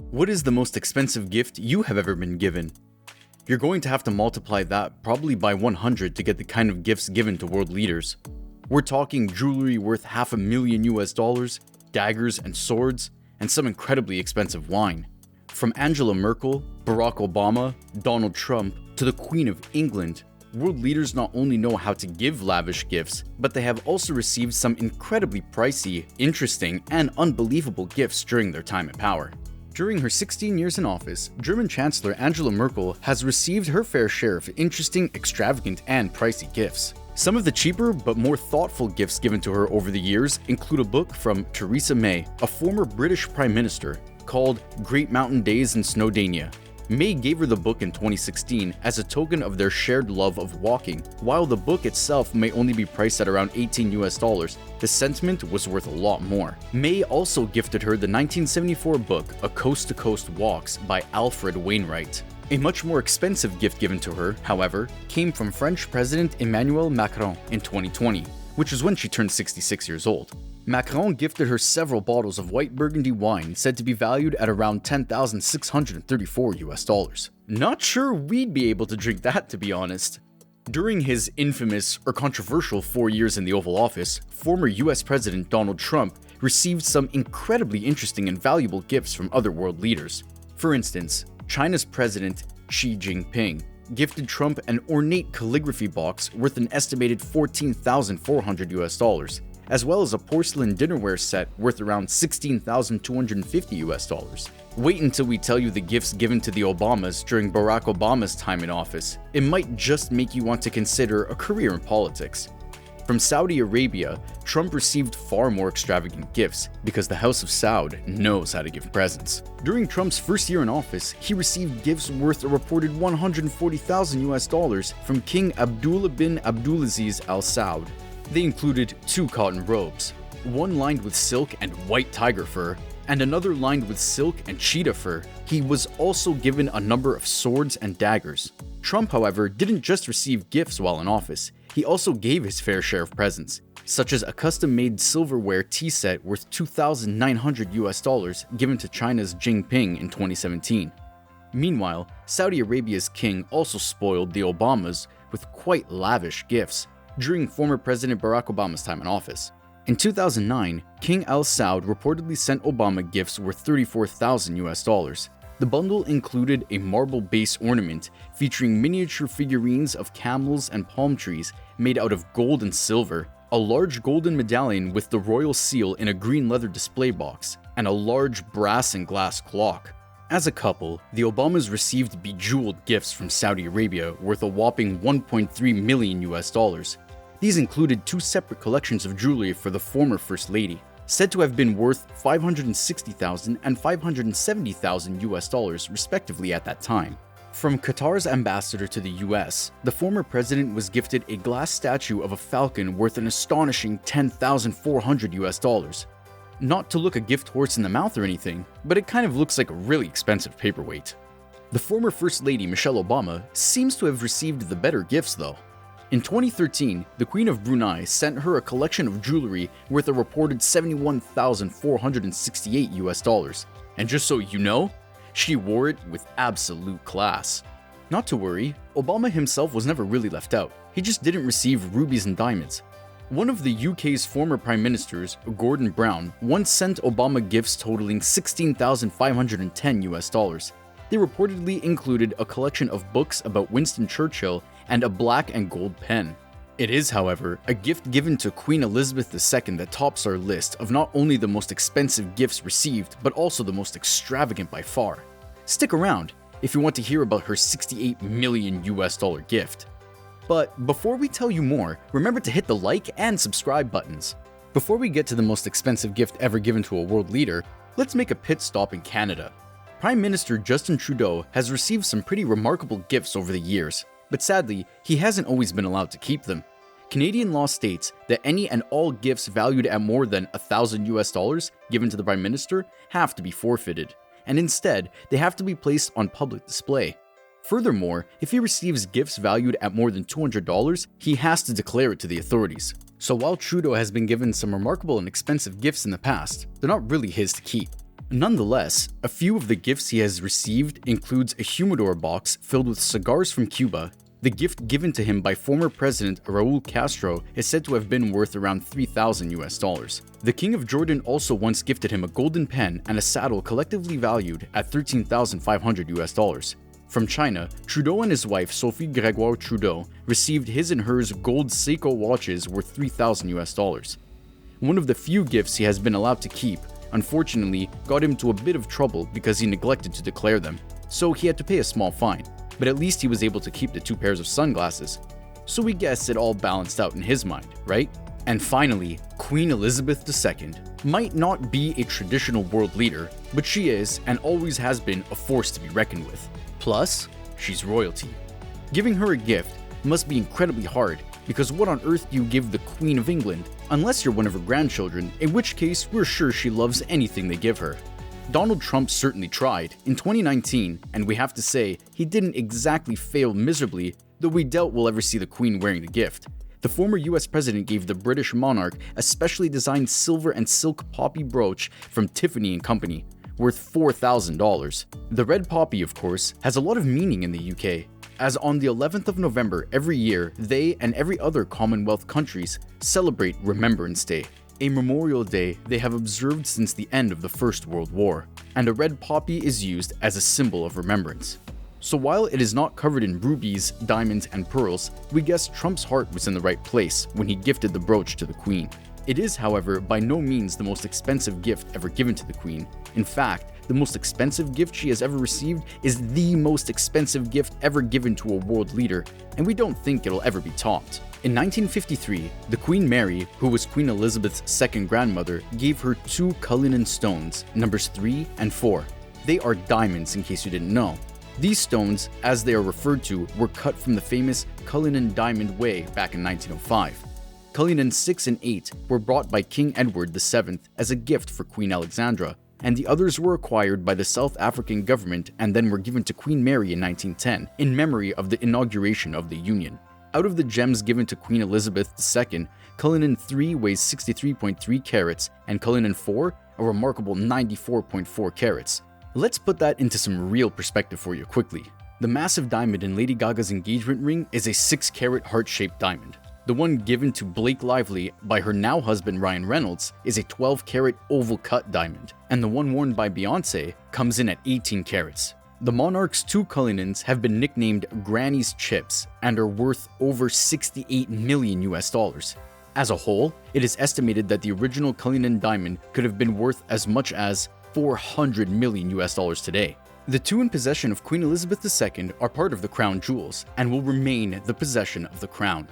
What is the most expensive gift you have ever been given? You're going to have to multiply that probably by 100 to get the kind of gifts given to world leaders. We're talking jewelry worth $500,000, daggers and swords, and some incredibly expensive wine. From Angela Merkel, Barack Obama, Donald Trump, to the Queen of England, world leaders not only know how to give lavish gifts, but they have also received some incredibly pricey, interesting, and unbelievable gifts during their time in power. During her 16 years in office, German Chancellor Angela Merkel has received her fair share of interesting, extravagant, and pricey gifts. Some of the cheaper but more thoughtful gifts given to her over the years include a book from Theresa May, a former British Prime Minister, called Great Mountain Days in Snowdonia. May gave her the book in 2016 as a token of their shared love of walking. While the book itself may only be priced at around $18, the sentiment was worth a lot more. May also gifted her the 1974 book A Coast to Coast Walks by Alfred Wainwright. A much more expensive gift given to her, however, came from French President Emmanuel Macron in 2020, which is when she turned 66 years old. Macron gifted her several bottles of white Burgundy wine said to be valued at around $10,634. Not sure we'd be able to drink that, to be honest. During his infamous or controversial 4 years in the Oval Office, former US President Donald Trump received some incredibly interesting and valuable gifts from other world leaders. For instance, China's President Xi Jinping gifted Trump an ornate calligraphy box worth an estimated $14,400, as well as a porcelain dinnerware set worth around $16,250. Wait until we tell you the gifts given to the Obamas during Barack Obama's time in office. It might just make you want to consider a career in politics. From Saudi Arabia, Trump received far more extravagant gifts because the House of Saud knows how to give presents. During Trump's first year in office, he received gifts worth a reported $140,000 from King Abdullah bin Abdulaziz Al Saud. They included 2 cotton robes, one lined with silk and white tiger fur, and another lined with silk and cheetah fur. He was also given a number of swords and daggers. Trump, however, didn't just receive gifts while in office, he also gave his fair share of presents, such as a custom-made silverware tea set worth $2,900 given to China's Jinping in 2017. Meanwhile, Saudi Arabia's king also spoiled the Obamas with quite lavish gifts during former President Barack Obama's time in office. In 2009, King Al Saud reportedly sent Obama gifts worth $34,000. The bundle included a marble base ornament featuring miniature figurines of camels and palm trees made out of gold and silver, a large golden medallion with the royal seal in a green leather display box, and a large brass and glass clock. As a couple, the Obamas received bejeweled gifts from Saudi Arabia worth a whopping $1.3 million. These included 2 separate collections of jewelry for the former First Lady, said to have been worth $560,000 and $570,000 respectively at that time. From Qatar's ambassador to the US, the former president was gifted a glass statue of a falcon worth an astonishing $10,400. Not to look a gift horse in the mouth or anything, but it kind of looks like a really expensive paperweight. The former First Lady Michelle Obama seems to have received the better gifts though. In 2013, the Queen of Brunei sent her a collection of jewelry worth a reported $71,468. And just so you know, she wore it with absolute class. Not to worry, Obama himself was never really left out. He just didn't receive rubies and diamonds. One of the UK's former prime ministers, Gordon Brown, once sent Obama gifts totaling $16,510. They reportedly included a collection of books about Winston Churchill and a black and gold pen. It is, however, a gift given to Queen Elizabeth II that tops our list of not only the most expensive gifts received, but also the most extravagant by far. Stick around if you want to hear about her $68 million gift. But before we tell you more, remember to hit the like and subscribe buttons. Before we get to the most expensive gift ever given to a world leader, let's make a pit stop in Canada. Prime Minister Justin Trudeau has received some pretty remarkable gifts over the years, but sadly, he hasn't always been allowed to keep them. Canadian law states that any and all gifts valued at more than $1,000 given to the Prime Minister have to be forfeited, and instead, they have to be placed on public display. Furthermore, if he receives gifts valued at more than $200, he has to declare it to the authorities. So while Trudeau has been given some remarkable and expensive gifts in the past, they're not really his to keep. Nonetheless, a few of the gifts he has received includes a humidor box filled with cigars from Cuba. The gift given to him by former President Raul Castro is said to have been worth around $3,000. The King of Jordan also once gifted him a golden pen and a saddle collectively valued at $13,500. From China, Trudeau and his wife Sophie Gregoire Trudeau received his and hers gold Seiko watches worth $3,000. One of the few gifts he has been allowed to keep, unfortunately, got him into a bit of trouble because he neglected to declare them, so he had to pay a small fine, but at least he was able to keep the 2 pairs of sunglasses. So we guess it all balanced out in his mind, right? And finally, Queen Elizabeth II might not be a traditional world leader, but she is and always has been a force to be reckoned with. Plus, she's royalty. Giving her a gift must be incredibly hard, because what on earth do you give the Queen of England? Unless you're one of her grandchildren, in which case we're sure she loves anything they give her. Donald Trump certainly tried in 2019, and we have to say, he didn't exactly fail miserably, though we doubt we'll ever see the Queen wearing the gift. The former US president gave the British monarch a specially designed silver and silk poppy brooch from Tiffany & Company, worth $4,000. The red poppy, of course, has a lot of meaning in the UK, as on the 11th of November every year, they and every other Commonwealth countries celebrate Remembrance Day, a memorial day they have observed since the end of the First World War, and a red poppy is used as a symbol of remembrance. So while it is not covered in rubies, diamonds, and pearls, we guess Trump's heart was in the right place when he gifted the brooch to the Queen. It is, however, by no means the most expensive gift ever given to the Queen. In fact, the most expensive gift she has ever received is the most expensive gift ever given to a world leader, and we don't think it'll ever be topped. In 1953, the Queen Mary, who was Queen Elizabeth's second grandmother, gave her 2 Cullinan stones, numbers 3 and 4. They are diamonds, in case you didn't know. These stones, as they are referred to, were cut from the famous Cullinan Diamond Way back in 1905. Cullinan 6 and 8 were brought by King Edward VII as a gift for Queen Alexandra, and the others were acquired by the South African government and then were given to Queen Mary in 1910 in memory of the inauguration of the Union. Out of the gems given to Queen Elizabeth II, Cullinan 3 weighs 63.3 carats and Cullinan 4 a remarkable 94.4 carats. Let's put that into some real perspective for you quickly. The massive diamond in Lady Gaga's engagement ring is a 6-carat heart-shaped diamond. The one given to Blake Lively by her now husband Ryan Reynolds is a 12-carat oval-cut diamond, and the one worn by Beyoncé comes in at 18 carats. The monarch's 2 Cullinans have been nicknamed Granny's Chips and are worth over $68 million. As a whole, it is estimated that the original Cullinan diamond could have been worth as much as $400 million today. The 2 in possession of Queen Elizabeth II are part of the crown jewels and will remain the possession of the crown.